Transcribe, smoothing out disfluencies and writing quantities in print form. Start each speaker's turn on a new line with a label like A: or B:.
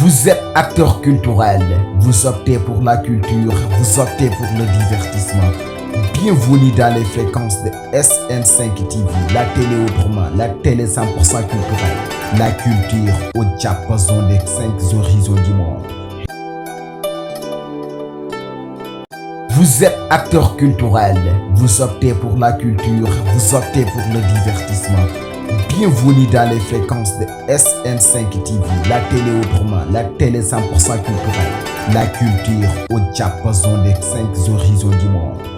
A: Vous êtes acteur culturel, vous optez pour la culture, vous optez pour le divertissement. Bienvenue dans les fréquences de SN5 TV, la télé autrement, la télé 100% culturelle, la culture au diapason des 5 horizons du monde. Vous êtes acteur culturel, vous optez pour la culture, vous optez pour le divertissement. Bienvenue dans les fréquences de SN5 TV, la télé autrement, la télé 100% culturelle, la culture au diapason des 5 horizons du monde.